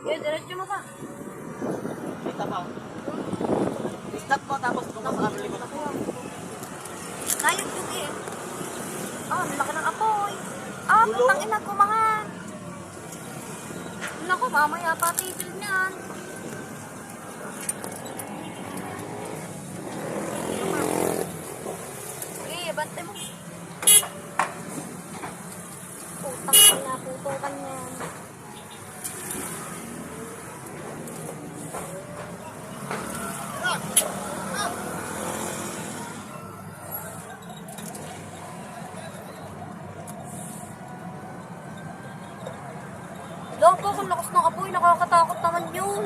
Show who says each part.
Speaker 1: Eh, diretso mo pa.
Speaker 2: Kita pa. Stop mo tapos bukas sa likod ako.
Speaker 1: Nayog yung eh. Ah, ang laki ng apoy. Ah, putang ina, kumahan. Naku, mamaya pa titil niyan. Okay, bante mo. Putang ina, putukan niyan. Loko, kung lakas ng apoy, nakakatakot naman yun.